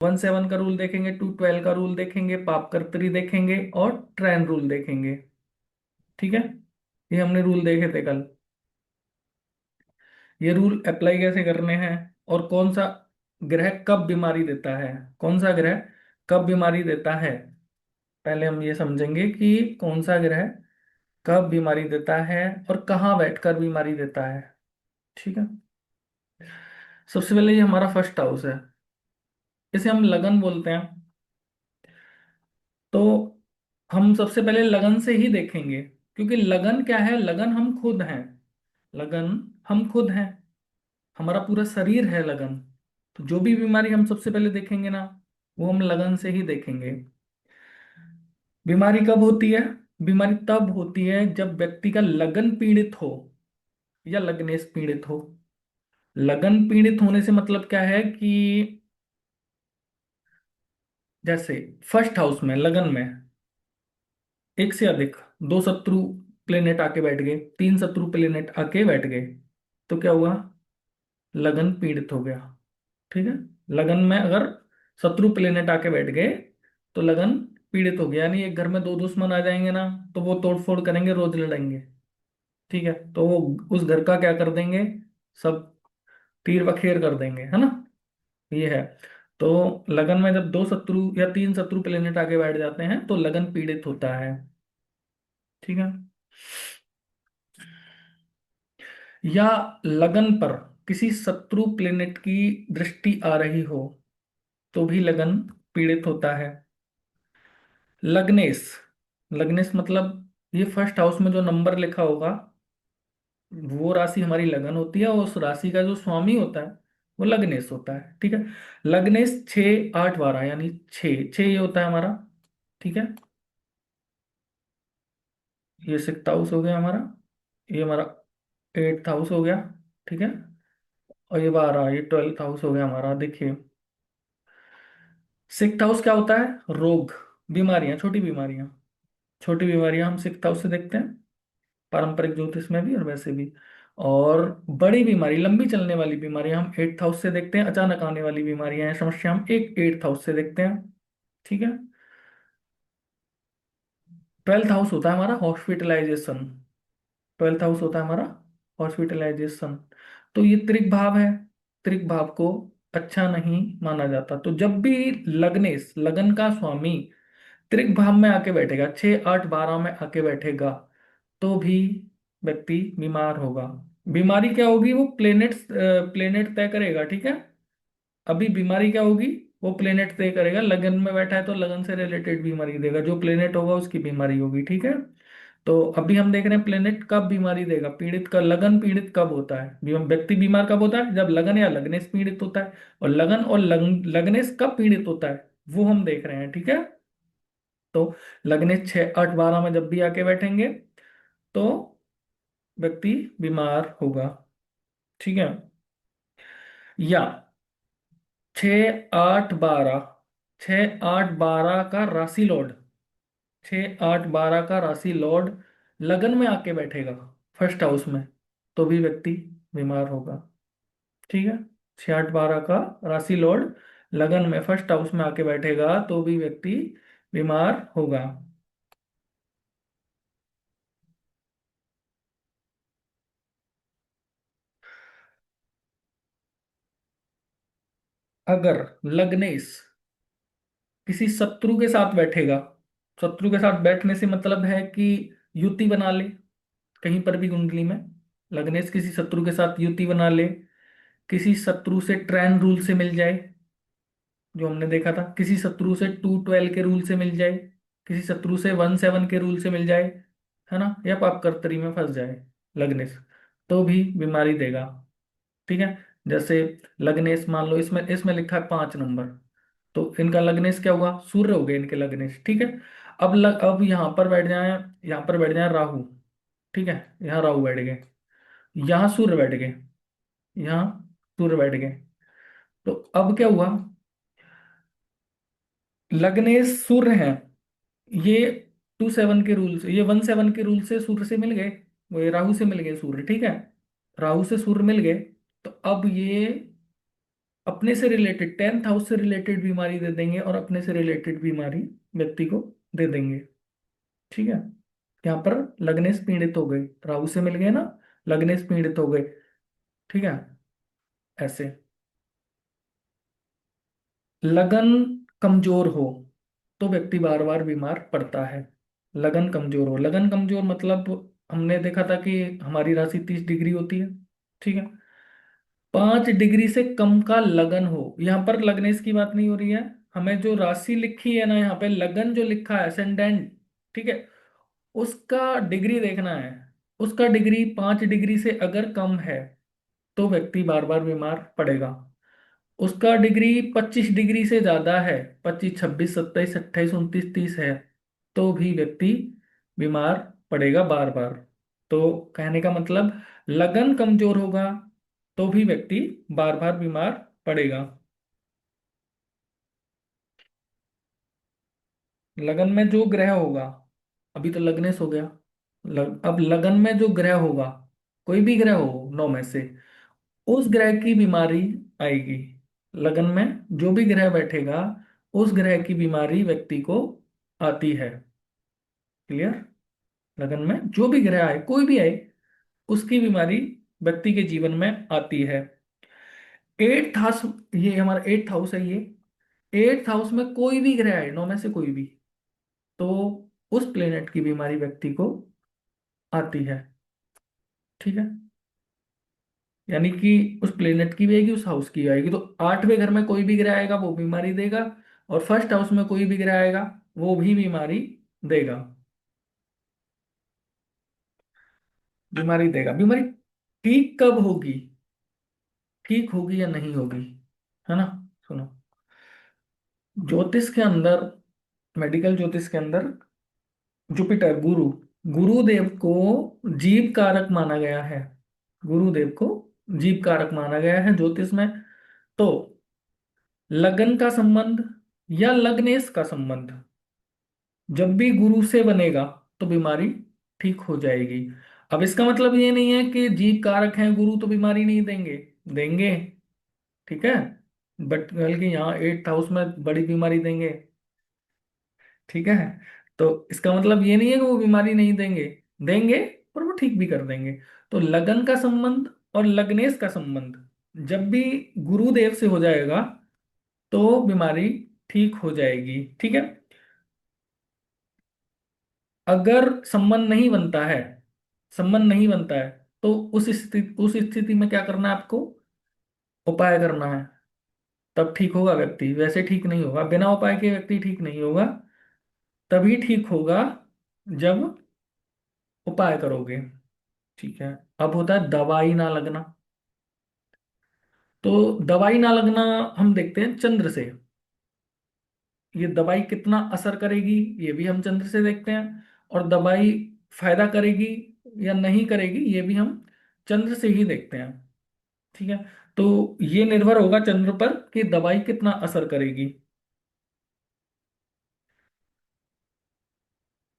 1/7 का रूल देखेंगे, 2/12 का रूल देखेंगे, पापकर्तरी देखेंगे और ट्रेन रूल देखेंगे। ठीक है, ये हमने रूल देखे थे कल। ये रूल अप्लाई कैसे करने हैं, और कौन सा ग्रह कब बीमारी देता है, कौन सा ग्रह कब बीमारी देता है। पहले हम ये समझेंगे कि कौन सा ग्रह कब बीमारी देता है और कहाँ बैठकर बीमारी देता है। ठीक है, सबसे पहले ये हमारा फर्स्ट हाउस है, इसे हम लगन बोलते हैं। तो हम सबसे पहले लगन से ही देखेंगे, क्योंकि लगन क्या है, लगन हम खुद हैं। लगन हम खुद हैं, हमारा पूरा शरीर है लगन। तो जो भी बीमारी हम सबसे पहले देखेंगे ना, वो हम लगन से ही देखेंगे। बीमारी कब होती है, बीमारी तब होती है जब व्यक्ति का लगन पीड़ित हो या लग्नेश पीड़ित हो। लगन पीड़ित होने से मतलब क्या है कि जैसे फर्स्ट हाउस में लगन में एक से अधिक, दो शत्रु प्लेनेट आके बैठ गए, तीन शत्रु प्लेनेट आके बैठ गए, तो क्या हुआ, लगन पीड़ित हो गया। ठीक है, लगन में अगर शत्रु प्लेनेट आके बैठ गए तो लगन पीड़ित हो गया, यानी एक घर में दो दुश्मन आ जाएंगे ना, तो वो तोड़फोड़ करेंगे, रोज लड़ेंगे। ठीक है, तो वो उस घर का क्या कर देंगे, सब तीर बखेर कर देंगे, है ना। ये है। तो लगन में जब दो शत्रु या तीन शत्रु प्लेनेट आगे बैठ जाते हैं तो लगन पीड़ित होता है। ठीक है, या लगन पर किसी शत्रु प्लेनेट की दृष्टि आ रही हो तो भी लगन पीड़ित होता है। लग्नेश, लग्नेश मतलब ये फर्स्ट हाउस में जो नंबर लिखा होगा वो राशि हमारी लगन होती है, और उस राशि का जो स्वामी होता है वो लग्नेश होता है। ठीक है, लग्नेश 6 8 12, यानी छः छः ये होता है हमारा। ठीक है, ये सिक्स हाउस हो गया हमारा, ये हमारा एट्थ हाउस हो गया। ठीक है, और ये 12, ये 12th हाउस हो गया हमारा। देखिए सिक्स्थ हाउस क्या होता है, रोग, बीमारियां, छोटी बीमारियां। छोटी बीमारियां हम सिक्स्थ हाउस से देखते हैं, पारंपरिक ज्योतिष में भी और वैसे भी। और बड़ी बीमारी, लंबी चलने वाली बीमारियां हम एट्थ हाउस से देखते हैं, अचानक आने वाली बीमारियां हैं, समस्या हम एक एट्थ हाउस से देखते हैं। ठीक है, 12th हाउस होता है हमारा हॉस्पिटलाइजेशन। 12th हाउस होता है हमारा हॉस्पिटलाइजेशन। तो ये त्रिक भाव है, त्रिक भाव को अच्छा नहीं माना जाता। तो जब भी लग्नेश, लगन का स्वामी त्रिक भाव में आके बैठेगा, 6 8 12 में आके बैठेगा, तो भी व्यक्ति बीमार होगा। बीमारी क्या होगी, वो प्लेनेट प्लेनेट तय करेगा। ठीक है, अभी बीमारी क्या होगी, वो प्लेनेट तय करेगा। लगन में बैठा है तो लगन से रिलेटेड बीमारी देगा, जो प्लेनेट होगा उसकी बीमारी होगी। ठीक है, तो अभी हम देख रहे हैं प्लेनेट कब बीमारी देगा, पीड़ित का लगन पीड़ित कब होता है, व्यक्ति बीमार कब होता है, जब लगन या लग्नेश पीड़ित होता है। और लगन और लग्नेश कब पीड़ित होता है वो हम देख रहे हैं। ठीक है, तो लग्नेश 6 8 12 में जब भी आके बैठेंगे तो व्यक्ति बीमार होगा। ठीक है, या 6 8 12, 6 8 12 का राशि लॉर्ड, 6 8 12 का राशि लॉर्ड लगन में आके बैठेगा फर्स्ट हाउस में, तो भी व्यक्ति बीमार होगा। ठीक है, 6 8 12 का राशि लॉर्ड लगन में फर्स्ट हाउस में आके बैठेगा तो भी व्यक्ति बीमार होगा। अगर लग्नेश किसी शत्रु के साथ बैठेगा, शत्रु के साथ बैठने से मतलब है कि युति बना ले, कहीं पर भी कुंडली में लग्नेश किसी शत्रु के साथ युति बना ले, किसी शत्रु से ट्रेन रूल से मिल जाए, जो हमने देखा था, किसी शत्रु से 2/12 के रूल से मिल जाए, किसी शत्रु से 1/7 के रूल से मिल जाए, है ना, या पापकर्तरी में फंस जाए लग्नेश, तो भी बीमारी देगा। ठीक है, जैसे लग्नेश मान लो इसमें इसमें लिखा है 5 नंबर, तो इनका लग्नेश क्या हुआ, सूर्य हो गए इनके लग्नेश। ठीक है, अब यहाँ पर बैठ जाए, यहाँ पर बैठ जाए राहु। ठीक है, यहाँ राहु बैठ गए, यहाँ सूर्य बैठ गए, यहाँ सूर्य बैठ गए, तो अब क्या हुआ, लग्नेश सूर्य हैं, ये 2/7 के रूल से, ये 1/7 के रूल से सूर्य से मिल गए, वो ये राहु से मिल गए सूर्य। ठीक है, राहु से सूर्य मिल गए, तो अब ये अपने से रिलेटेड 10th हाउस से रिलेटेड बीमारी दे देंगे और अपने से रिलेटेड बीमारी व्यक्ति को दे देंगे। ठीक है। यहाँ पर लग्नेश पीड़ित हो गए, राहु से मिल गए ना, लग्नेश पीड़ित हो गए। ठीक है। ऐसे लगन कमजोर हो तो व्यक्ति बार बार बीमार पड़ता है। लगन कमजोर हो, लगन कमजोर मतलब हमने देखा था कि हमारी राशि 30 डिग्री होती है। ठीक है। 5 डिग्री से कम का लगन हो, यहाँ पर लगनेश की बात नहीं हो रही है, हमें जो राशि लिखी है ना यहाँ पे, लगन जो लिखा है असेंडेंट, ठीक है, उसका डिग्री देखना है। उसका डिग्री 5 डिग्री से अगर कम है तो व्यक्ति बार बार बीमार पड़ेगा। उसका डिग्री 25 डिग्री से ज्यादा है, 25, 26, 27, 28, 29, 30 है, तो भी व्यक्ति बीमार पड़ेगा बार बार। तो कहने का मतलब, लगन कमजोर होगा तो भी व्यक्ति बार बार बीमार पड़ेगा। लगन में जो ग्रह होगा, अभी तो लग्नेश हो गया, अब लगन में जो ग्रह होगा, कोई भी ग्रह हो 9 में से, उस ग्रह की बीमारी आएगी। लगन में जो भी ग्रह बैठेगा, उस ग्रह की बीमारी व्यक्ति को आती है। क्लियर। लगन में जो भी ग्रह आए, कोई भी आए, उसकी बीमारी व्यक्ति के जीवन में आती है। 8th हाउस, ये हमारा 8th हाउस है ये। 8th हाउस में कोई भी ग्रह आए, 9 में से कोई भी, तो उस प्लेनेट की बीमारी व्यक्ति को आती है। ठीक है। यानी कि उस प्लेनेट की भी आएगी, उस हाउस की भी आएगी। तो 8वें घर में कोई भी ग्रह आएगा वो बीमारी देगा, और फर्स्ट हाउस में कोई भी ग्रह आएगा वो भी बीमारी देगा। बीमारी देगा। बीमारी ठीक कब होगी, ठीक होगी या नहीं होगी, है ना। सुनो, ज्योतिष के अंदर, मेडिकल ज्योतिष के अंदर, जुपिटर गुरु, गुरुदेव को जीव कारक माना गया है। गुरुदेव को जीव कारक माना गया है ज्योतिष में। तो लगन का संबंध या लग्नेश का संबंध जब भी गुरु से बनेगा तो बीमारी ठीक हो जाएगी। अब इसका मतलब ये नहीं है कि जीव कारक हैं गुरु तो बीमारी नहीं देंगे, देंगे। ठीक है। बट बल्कि यहाँ 8th हाउस में बड़ी बीमारी देंगे। ठीक है। तो इसका मतलब ये नहीं है कि वो बीमारी नहीं देंगे, देंगे, और वो ठीक भी कर देंगे। तो लगन का संबंध और लग्नेश का संबंध जब भी गुरुदेव से हो जाएगा तो बीमारी ठीक हो जाएगी। ठीक है। अगर संबंध नहीं बनता है, संबंध नहीं बनता है, तो उस स्थिति में क्या करना है आपको, उपाय करना है, तब ठीक होगा व्यक्ति, वैसे ठीक नहीं होगा, बिना उपाय के व्यक्ति ठीक नहीं होगा। तभी ठीक होगा जब उपाय करोगे। ठीक है। अब होता है दवाई ना लगना। तो दवाई ना लगना हम देखते हैं चंद्र से, ये दवाई कितना असर करेगी ये भी हम चंद्र से देखते हैं, और दवाई फायदा करेगी या नहीं करेगी ये भी हम चंद्र से ही देखते हैं। ठीक है। तो ये निर्भर होगा चंद्र पर कि दवाई कितना असर करेगी।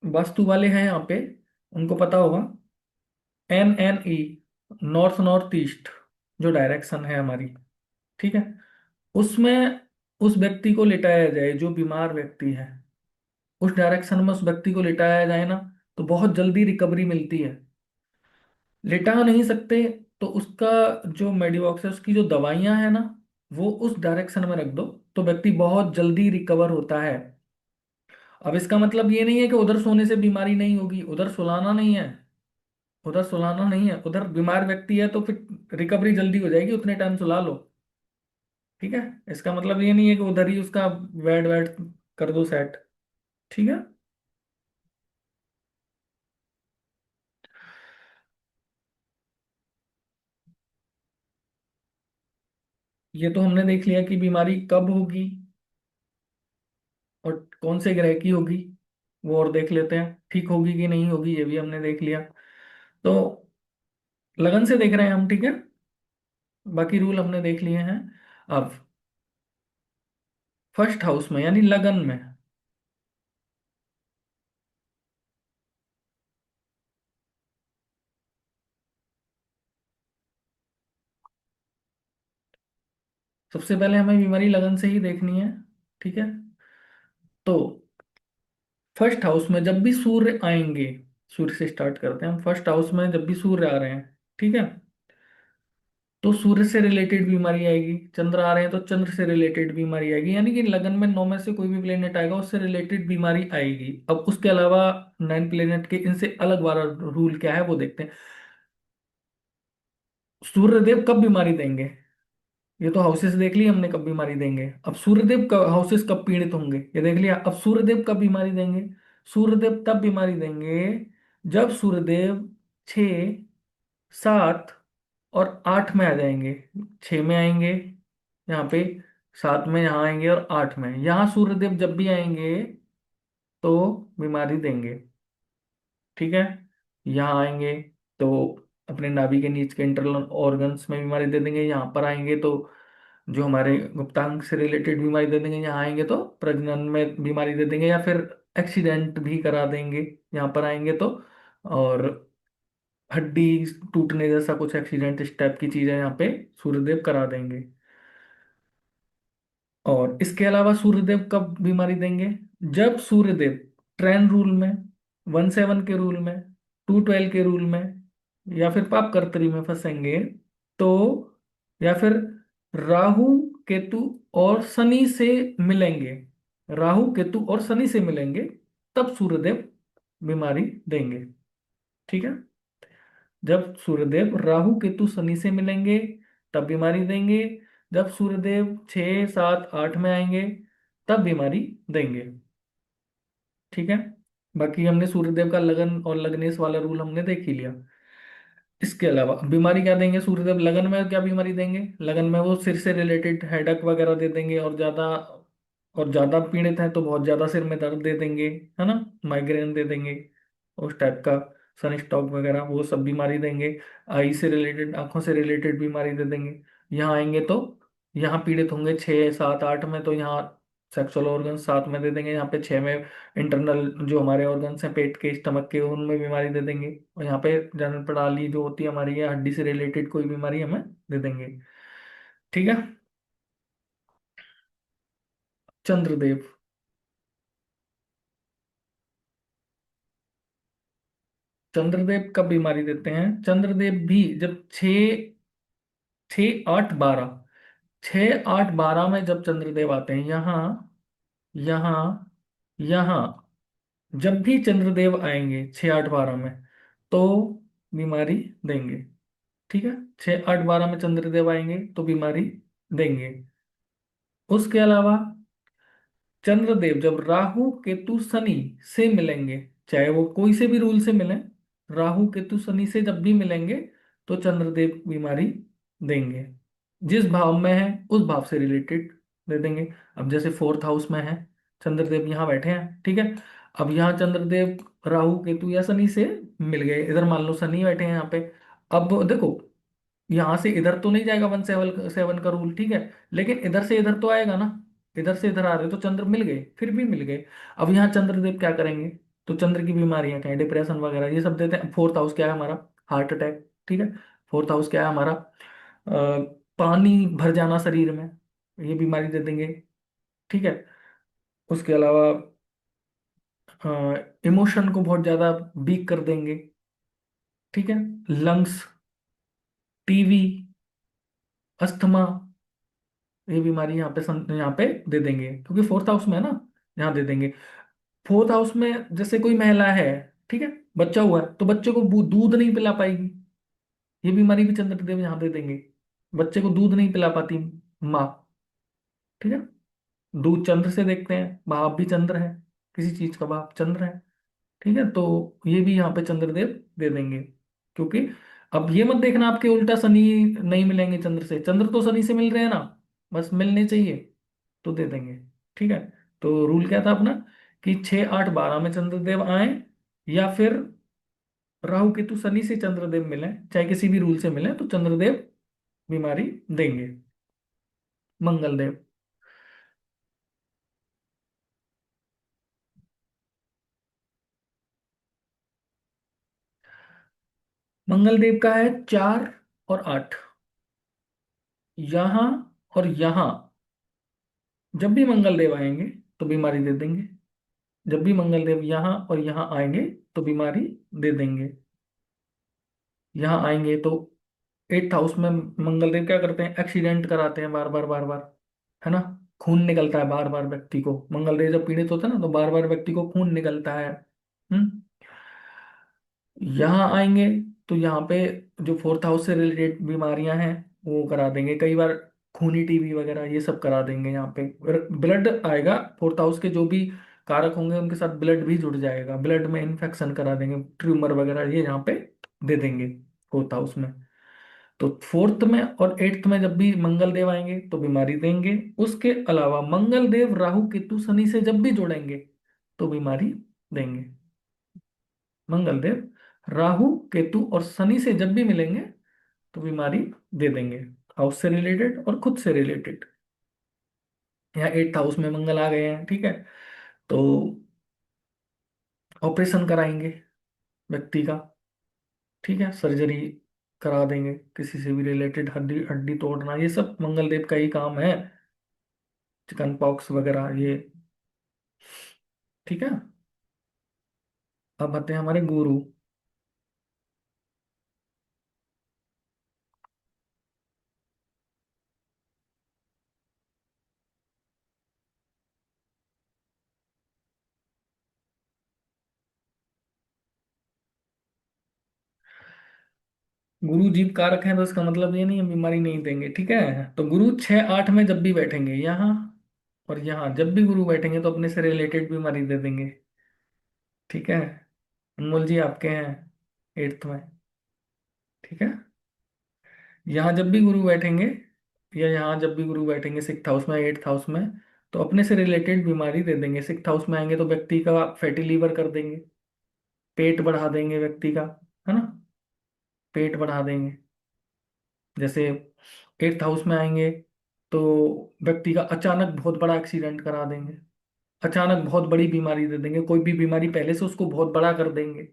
वास्तु वाले हैं यहाँ पे, उनको पता होगा। NNE, नॉर्थ नॉर्थ ईस्ट, जो डायरेक्शन है हमारी, ठीक है, उसमें उस व्यक्ति को लिटाया जाए जो बीमार व्यक्ति है, उस डायरेक्शन में उस व्यक्ति को लिटाया जाए ना, तो बहुत जल्दी रिकवरी मिलती है। लिटा नहीं सकते तो उसका जो मेडिवॉक्स है, उसकी जो दवाइयां है ना, वो उस डायरेक्शन में रख दो, तो व्यक्ति बहुत जल्दी रिकवर होता है। अब इसका मतलब ये नहीं है कि उधर सोने से बीमारी नहीं होगी, उधर सुलाना नहीं है, उधर सुलाना नहीं है, उधर बीमार व्यक्ति है तो फिर रिकवरी जल्दी हो जाएगी, उतने टाइम सुला लो। ठीक है। इसका मतलब ये नहीं है कि उधर ही उसका बेड वेड कर दो सेट। ठीक है। ये तो हमने देख लिया कि बीमारी कब होगी और कौन से ग्रह की होगी, वो और देख लेते हैं, ठीक होगी कि नहीं होगी ये भी हमने देख लिया। तो लगन से देख रहे हैं हम, ठीक है, बाकी रूल हमने देख लिए हैं। अब फर्स्ट हाउस में यानी लगन में, सबसे पहले हमें बीमारी लगन से ही देखनी है। ठीक है। तो फर्स्ट हाउस में जब भी सूर्य आएंगे, सूर्य से स्टार्ट करते हैं हम। फर्स्ट हाउस में जब भी सूर्य आ रहे हैं, ठीक है, तो सूर्य से रिलेटेड बीमारी आएगी। चंद्र आ रहे हैं तो चंद्र से रिलेटेड बीमारी आएगी, यानी कि लगन में नौ में से कोई भी प्लेनेट आएगा उससे रिलेटेड बीमारी आएगी। अब उसके अलावा नाइन प्लेनेट के इनसे अलग वाला रूल क्या है वो देखते हैं। सूर्यदेव कब बीमारी देंगे, ये तो हाउसेस देख लिया हमने कब बीमारी देंगे। अब सूर्यदेव कब, हाउसेस कब पीड़ित होंगे ये देख लिया। अब सूर्यदेव कब बीमारी देंगे, सूर्यदेव तब बीमारी देंगे जब सूर्यदेव 6, 7 और 8 में आ जाएंगे। 6 में आएंगे यहाँ पे, 7 में यहाँ आएंगे और 8 में। यहाँ सूर्यदेव जब भी आएंगे तो बीमारी देंगे। ठीक है। यहाँ आएंगे तो अपने नाभि के नीचे के इंटरनल ऑर्गन्स में बीमारी दे देंगे। यहाँ पर आएंगे तो जो हमारे गुप्तांग से रिलेटेड बीमारी दे देंगे। यहाँ आएंगे तो प्रजनन में बीमारी दे देंगे, या फिर एक्सीडेंट भी करा देंगे यहाँ पर आएंगे तो। और हड्डी टूटने जैसा कुछ एक्सीडेंट, इस टाइप की चीजें यहाँ पे सूर्यदेव करा देंगे। और इसके अलावा सूर्यदेव कब बीमारी देंगे, जब सूर्यदेव ट्रेन रूल में, 1/7 के रूल में, 2/12 के रूल में, या फिर पापकर्तरी में फंसेंगे तो, या फिर राहु केतु और शनि से मिलेंगे, राहु केतु और शनि से मिलेंगे, तब सूर्यदेव बीमारी देंगे। ठीक है। जब सूर्यदेव राहु केतु शनि से मिलेंगे तब बीमारी देंगे। जब सूर्यदेव 6, 7, 8 में आएंगे तब बीमारी देंगे। ठीक है। बाकी हमने सूर्यदेव का लगन और लग्नेश वाला रूल हमने देख ही लिया। इसके अलावा बीमारी क्या देंगे सूर्यदेव लगन में, क्या बीमारी देंगे लगन में, वो सिर से रिलेटेड हेडक वगैरह दे देंगे। और ज्यादा पीड़ित है तो बहुत ज्यादा सिर में दर्द दे देंगे, है ना, माइग्रेन दे देंगे उस टाइप का, सन स्ट्रोक वगैरह वो सब बीमारी देंगे। आई से रिलेटेड, आंखों से रिलेटेड बीमारी दे देंगे। यहाँ आएंगे तो यहाँ पीड़ित होंगे 6, 7, 8 में, तो यहाँ सेक्सुअल ऑर्गन 7 में दे देंगे। यहाँ पे 6 में इंटरनल जो हमारे ऑर्गन्स हैं पेट के, स्टमक के, उनमें बीमारी दे देंगे। और यहाँ पे जनरल प्रणाली जो होती है हमारी, या हड्डी से रिलेटेड कोई बीमारी हमें दे देंगे। ठीक है। चंद्रदेव, चंद्रदेव कब बीमारी देते हैं, चंद्रदेव भी जब 6, 6, 8, 12, 6, 8, 12 में जब चंद्रदेव आते हैं, यहाँ, यहाँ, यहाँ, जब भी चंद्रदेव आएंगे 6, 8, 12 में तो बीमारी देंगे। ठीक है। 6, 8, 12 में चंद्रदेव आएंगे तो बीमारी देंगे। उसके अलावा चंद्रदेव जब राहु केतु शनि से मिलेंगे, चाहे वो कोई से भी रूल से मिले, राहु केतु शनि से जब भी मिलेंगे तो चंद्रदेव बीमारी देंगे। जिस भाव में है उस भाव से रिलेटेड दे देंगे। अब जैसे फोर्थ हाउस में है चंद्रदेव, यहाँ बैठे हैं, ठीक है। अब यहाँ चंद्रदेव राहु केतु या शनि से मिल गए, इधर मान लो शनि बैठे हैं यहाँ पे। अब देखो, यहां से इधर तो नहीं जाएगा 1/7 का रूल, ठीक है, लेकिन इधर से इधर तो आएगा ना। इधर से इधर आ रहे तो चंद्र मिल गए, फिर भी मिल गए। अब यहाँ चंद्रदेव क्या करेंगे, तो चंद्र की बीमारियां क्या है, डिप्रेशन वगैरह ये सब देते हैं। फोर्थ हाउस क्या है हमारा, हार्ट अटैक। ठीक है। फोर्थ हाउस क्या है हमारा, पानी भर जाना शरीर में, ये बीमारी दे देंगे। ठीक है। उसके अलावा इमोशन को बहुत ज्यादा वीक कर देंगे। ठीक है। लंग्स, टीवी, अस्थमा, ये बीमारी यहाँ पे यहाँ पे दे देंगे, क्योंकि फोर्थ हाउस में है ना, यहाँ दे देंगे। फोर्थ हाउस में जैसे कोई महिला है, ठीक है, बच्चा हुआ है तो बच्चे को दूध नहीं पिला पाएगी, ये बीमारी भी चंद्रदेव यहाँ दे देंगे। बच्चे को दूध नहीं पिला पाती माँ। ठीक है। दूध चंद्र से देखते हैं, बाप भी चंद्र है, किसी चीज का बाप चंद्र है। ठीक है। तो ये भी यहाँ पे चंद्रदेव दे देंगे। क्योंकि अब ये मत देखना आपके उल्टा शनि नहीं मिलेंगे चंद्र से, चंद्र तो शनि से मिल रहे हैं ना, बस मिलने चाहिए तो दे देंगे। ठीक है। तो रूल क्या था अपना, कि 6, 8, 12 में चंद्रदेव आए, या फिर राहु केतु शनि से चंद्रदेव मिले, चाहे किसी भी रूल से मिले तो चंद्रदेव बीमारी देंगे। मंगलदेव, मंगलदेव का है 4 और 8, यहाँ और यहाँ जब भी मंगल देव आएंगे तो बीमारी दे देंगे। जब भी मंगल देव यहाँ और यहाँ आएंगे तो बीमारी दे देंगे। यहाँ आएंगे तो 8th हाउस में मंगल देव क्या करते हैं, एक्सीडेंट कराते हैं बार बार बार बार, है ना। खून निकलता है बार बार व्यक्ति को, मंगल देव जब पीड़ित होता है ना तो बार बार व्यक्ति को खून निकलता है। हम्म। यहाँ आएंगे तो यहाँ पे जो 4th हाउस से रिलेटेड बीमारियां हैं वो करा देंगे कई बार, खूनी टीबी वगैरह ये सब करा देंगे यहाँ पे। ब्लड आएगा, 4th हाउस के जो भी कारक होंगे उनके साथ ब्लड भी जुड़ जाएगा, ब्लड में इन्फेक्शन करा देंगे, ट्यूमर वगैरह ये यहाँ पे दे देंगे 4th हाउस में। तो 4th में और 8th में जब भी मंगल देव आएंगे तो बीमारी देंगे। उसके अलावा मंगल देव राहु केतु शनि से जब भी जुड़ेंगे तो बीमारी देंगे। मंगल देव राहु केतु और शनि से जब भी मिलेंगे तो बीमारी दे देंगे, हाउस से रिलेटेड और खुद से रिलेटेड। यहाँ 8th हाउस में मंगल आ गए हैं, ठीक है। तो ऑपरेशन कराएंगे व्यक्ति का, ठीक है, सर्जरी करा देंगे किसी से भी रिलेटेड, हड्डी हड्डी तोड़ना ये सब मंगल देव का ही काम है, चिकन पॉक्स वगैरह ये, ठीक है। अब आते हैं हमारे गुरु। गुरु जीव कारक हैं तो इसका मतलब ये नहीं है बीमारी नहीं देंगे, ठीक है। तो गुरु 6 8 में जब भी बैठेंगे यहाँ और यहाँ जब भी गुरु बैठेंगे तो अपने से रिलेटेड बीमारी दे देंगे, ठीक है। अनमोल जी आपके हैं 8th में, ठीक है। यहाँ जब भी गुरु बैठेंगे या यहाँ जब भी गुरु बैठेंगे 6th हाउस में 8th हाउस में तो अपने से रिलेटेड बीमारी दे देंगे। 6th हाउस में आएंगे तो व्यक्ति का फैटी लीवर कर देंगे, पेट बढ़ा देंगे व्यक्ति का, है ना, पेट बढ़ा देंगे। जैसे 8th हाउस में आएंगे तो व्यक्ति का अचानक बहुत बड़ा एक्सीडेंट करा देंगे, अचानक बहुत बड़ी बीमारी दे देंगे, कोई भी बीमारी पहले से उसको बहुत बड़ा कर देंगे,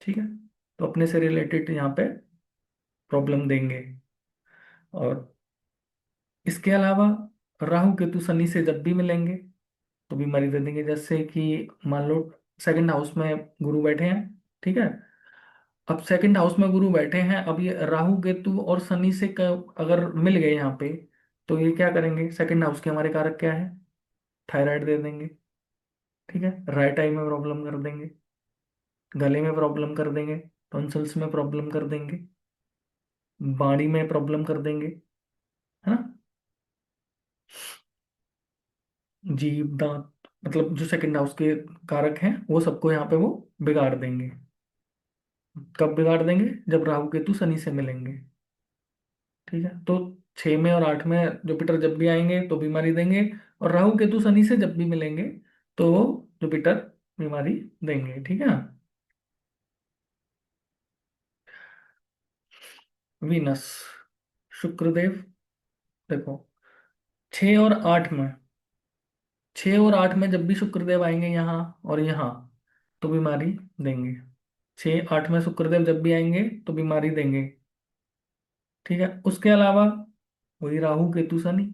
ठीक है। तो अपने से रिलेटेड यहाँ पे प्रॉब्लम देंगे। और इसके अलावा राहु केतु शनि से जब भी मिलेंगे तो बीमारी दे देंगे। जैसे कि मान लो 2nd हाउस में गुरु बैठे हैं, ठीक है। अब 2nd हाउस में गुरु बैठे हैं, अब ये राहु केतु और शनि से अगर मिल गए यहाँ पे तो ये क्या करेंगे, 2nd हाउस के हमारे कारक क्या है, थायराइड दे देंगे, ठीक है। राइट आई में प्रॉब्लम कर देंगे, गले में प्रॉब्लम कर देंगे, टॉन्सिल्स में प्रॉब्लम कर देंगे, बाड़ी में प्रॉब्लम कर देंगे, है ना। जीभ दांत मतलब जो 2nd हाउस के कारक हैं वो सबको यहाँ पे वो बिगाड़ देंगे। कब बिगाड़ देंगे, जब राहु केतु शनि से मिलेंगे, ठीक है। तो 6 में और 8 में जुपिटर जब भी आएंगे तो बीमारी देंगे, और राहु केतु शनि से जब भी मिलेंगे तो जुपिटर बीमारी देंगे, ठीक है। वीनस, शुक्रदेव, देखो 6 और 8 में, 6 और 8 में जब भी शुक्रदेव आएंगे यहाँ और यहाँ तो बीमारी देंगे। 6 8 में शुक्रदेव जब भी आएंगे तो बीमारी देंगे, ठीक है। उसके अलावा वही राहु केतु शनि,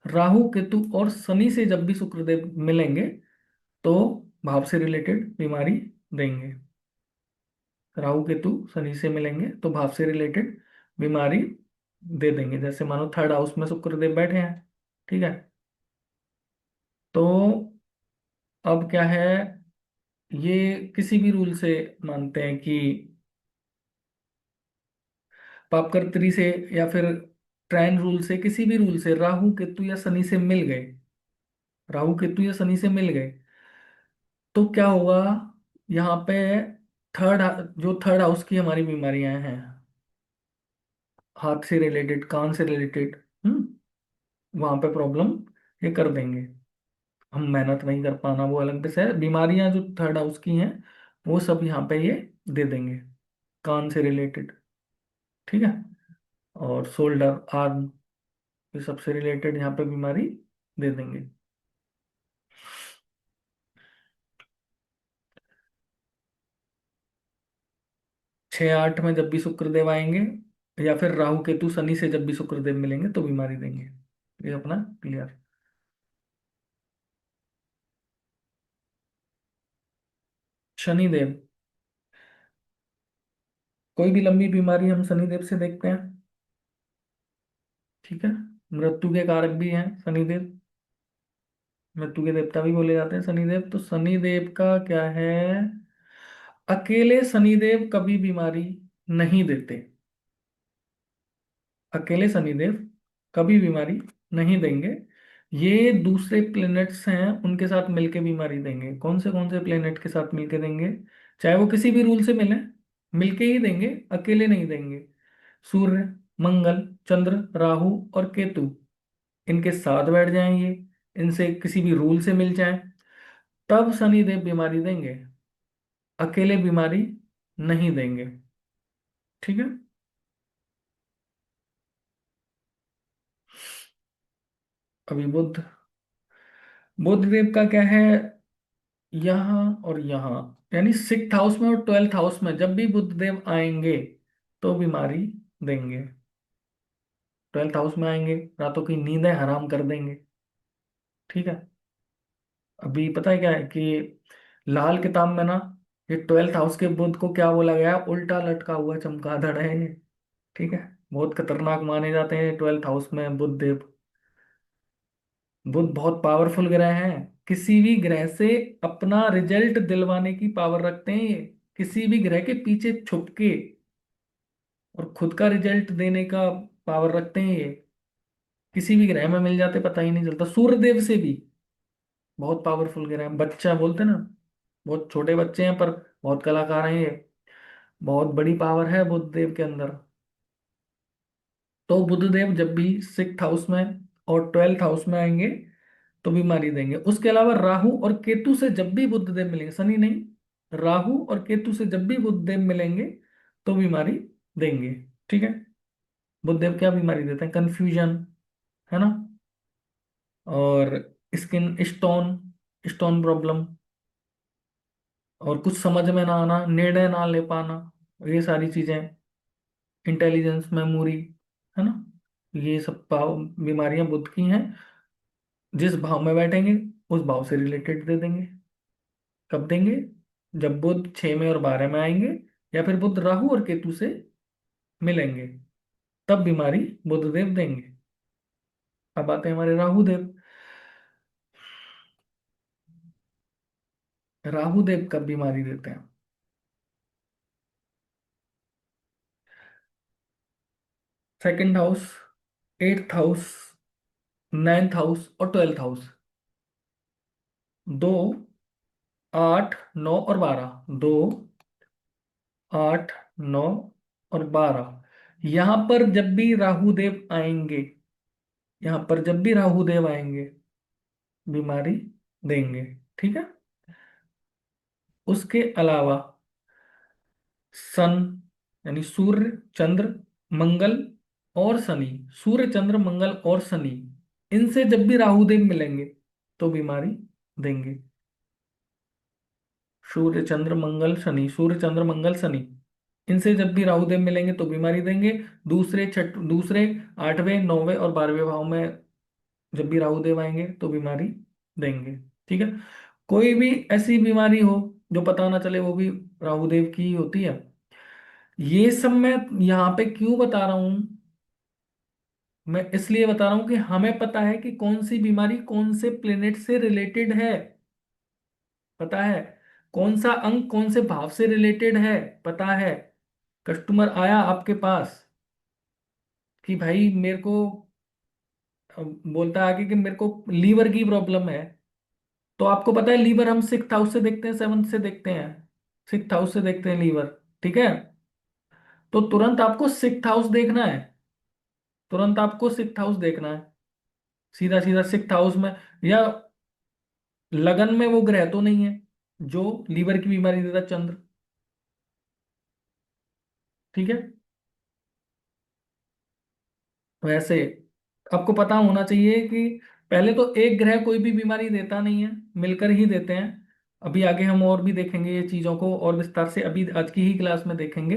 राहु केतु और शनि से जब भी शुक्रदेव मिलेंगे तो भाव से रिलेटेड बीमारी देंगे। राहु केतु शनि से मिलेंगे तो भाव से रिलेटेड बीमारी दे देंगे। जैसे मानो 3rd हाउस में शुक्रदेव बैठे हैं, ठीक है। तो अब क्या है, ये किसी भी रूल से मानते हैं कि पापकर से या फिर ट्रायन रूल से, किसी भी रूल से राहु केतु या शनि से मिल गए, राहु केतु या शनि से मिल गए तो क्या होगा, यहाँ पे थर्ड जो 3rd हाउस की हमारी बीमारियां हैं, हाथ से रिलेटेड कान से रिलेटेड, वहां पे प्रॉब्लम ये कर देंगे। हम मेहनत नहीं कर पाना वो अलग विषय है, बीमारियां जो 3rd हाउस की हैं वो सब यहाँ पे ये दे देंगे, कान से रिलेटेड, ठीक है। और शोल्डर आर्म ये सबसे रिलेटेड यहाँ पे बीमारी दे देंगे। 6 8 में जब भी शुक्रदेव आएंगे या फिर राहु केतु शनि से जब भी शुक्रदेव मिलेंगे तो बीमारी देंगे। ये अपना क्लियर। शनिदेव। कोई भी लंबी बीमारी हम शनिदेव से देखते हैं। ठीक है। मृत्यु के कारक भी हैं शनिदेव। मृत्यु के देवता भी बोले जाते हैं शनिदेव। तो शनिदेव का क्या है, अकेले शनिदेव कभी बीमारी नहीं देते। अकेले शनिदेव कभी बीमारी नहीं देंगे। ये दूसरे प्लेनेट्स हैं उनके साथ मिलके बीमारी देंगे। कौन से प्लेनेट के साथ मिलके देंगे, चाहे वो किसी भी रूल से मिले, मिलके ही देंगे, अकेले नहीं देंगे। सूर्य, मंगल, चंद्र, राहु और केतु इनके साथ बैठ जाएं ये, इनसे किसी भी रूल से मिल जाए, तब शनिदेव बीमारी देंगे। अकेले बीमारी नहीं देंगे। ठीक है। अभी बुध, बुध देव का क्या है, यहाँ और यहाँ, यानी सिक्स्थ हाउस में और ट्वेल्थ हाउस में जब भी बुध देव आएंगे तो बीमारी देंगे। ट्वेल्थ हाउस में आएंगे, रातों की नींदें हराम कर देंगे। ठीक है। अभी पता है क्या है कि लाल किताब में ना, ये ट्वेल्थ हाउस के बुध को क्या बोला गया है, उल्टा लटका हुआ चमगादड़ है ये। ठीक है। बहुत खतरनाक माने जाते हैं ट्वेल्थ हाउस में बुध देव। बुध बहुत पावरफुल ग्रह हैं। किसी भी ग्रह से अपना रिजल्ट दिलवाने की पावर रखते हैं ये। किसी भी ग्रह के पीछे छुप के और खुद का रिजल्ट देने का पावर रखते हैं ये। किसी भी ग्रह में मिल जाते पता ही नहीं चलता। सूर्य देव से भी बहुत पावरफुल ग्रह है। बच्चा बोलते ना, बहुत छोटे बच्चे हैं पर बहुत कलाकार हैं ये। बहुत बड़ी पावर है बुध देव के अंदर। तो बुधदेव जब भी सिक्स्थ हाउस में और ट्वेल्थ हाउस में आएंगे तो बीमारी देंगे। उसके अलावा राहु और केतु से जब भी बुधदेव मिलेंगे, शनि नहीं, राहु और केतु से जब भी बुधदेव मिलेंगे तो बीमारी देंगे। ठीक है। बुधदेव क्या बीमारी देते हैं, कंफ्यूजन, है ना, और स्किन स्टोन, स्टोन प्रॉब्लम, और कुछ समझ में ना आना, निर्णय ना ले पाना, ये सारी चीजें, इंटेलिजेंस, मेमोरी, है ना, ये सब बीमारियां बुध की हैं। जिस भाव में बैठेंगे उस भाव से रिलेटेड दे देंगे। कब देंगे, जब बुध 6 में और 12 में आएंगे, या फिर बुध राहु और केतु से मिलेंगे, तब बीमारी बुधदेव देंगे। अब आते हैं हमारे राहु देव। राहु देव कब बीमारी देते हैं, second house, eighth house, ninth house और ट्वेल्थ हाउस। दो, 8, 9 और 12, 2, 8, 9 और 12, यहां पर जब भी राहु देव आएंगे, यहां पर जब भी राहु देव आएंगे बीमारी देंगे। ठीक है। उसके अलावा सन, यानी सूर्य, चंद्र, मंगल और शनि, सूर्य, चंद्र, मंगल और शनि, इनसे जब भी राहु देव मिलेंगे तो बीमारी देंगे। सूर्य, चंद्र, मंगल, शनि, सूर्य, चंद्र, मंगल, शनि, इनसे जब भी राहु देव मिलेंगे तो बीमारी देंगे। दूसरे 8वें, 9वें और 12वें भाव में जब भी राहु देव आएंगे तो बीमारी देंगे। ठीक है। कोई भी ऐसी बीमारी हो जो पता ना चले, वो भी राहु देव की ही होती है। ये सब मैं यहाँ पे क्यों बता रहा हूं, मैं इसलिए बता रहा हूं कि हमें पता है कि कौन सी बीमारी कौन से प्लेनेट से रिलेटेड है, पता है कौन सा अंग कौन से भाव से रिलेटेड है, पता है। कस्टमर आया आपके पास कि भाई मेरे को बोलता है आगे कि मेरे को लीवर की प्रॉब्लम है, तो आपको पता है लीवर हम सिक्स हाउस से देखते हैं, सेवंथ से देखते हैं, सिक्स हाउस से देखते हैं लीवर। ठीक है। तो तुरंत आपको सिक्स हाउस देखना है, तुरंत आपको सिक्स हाउस देखना है, सीधा सीधा सिक्स हाउस में, या लगन में वो ग्रह तो नहीं है जो लीवर की बीमारी देता, चंद्र। ठीक है। वैसे आपको पता होना चाहिए कि पहले तो एक ग्रह कोई भी बीमारी देता नहीं है, मिलकर ही देते हैं। अभी आगे हम और भी देखेंगे ये चीजों को और विस्तार से, अभी आज की ही क्लास में देखेंगे।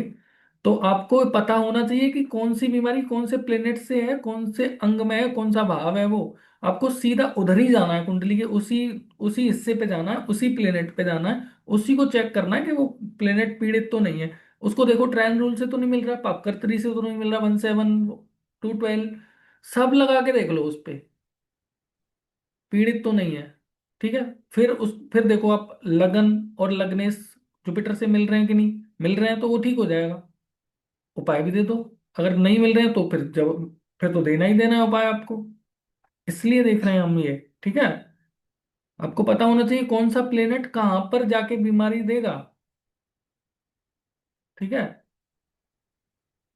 तो आपको पता होना चाहिए कि कौन सी बीमारी कौन से प्लेनेट से है, कौन से अंग में है, कौन सा भाव है वो। आपको सीधा उधर ही जाना है, कुंडली के उसी उसी हिस्से पे जाना है, उसी प्लेनेट पे जाना है, उसी को चेक करना है कि वो प्लेनेट पीड़ित तो नहीं है। उसको देखो, ट्रायन रूल से तो नहीं मिल रहा, पापकर से तो नहीं मिल रहा, 1/7 2/12, सब लगा के देख लो उस पे, पीड़ित तो नहीं है। ठीक है। फिर देखो आप लगन और लग्नेश जुपिटर से मिल रहे हैं कि नहीं, मिल रहे हैं तो वो ठीक हो जाएगा, उपाय भी दे दो। अगर नहीं मिल रहे हैं तो फिर तो देना ही देना है उपाय आपको, इसलिए देख रहे हैं हम ये। ठीक है। आपको पता होना चाहिए कौन सा प्लेनेट कहाँ पर जाके बीमारी देगा। ठीक है।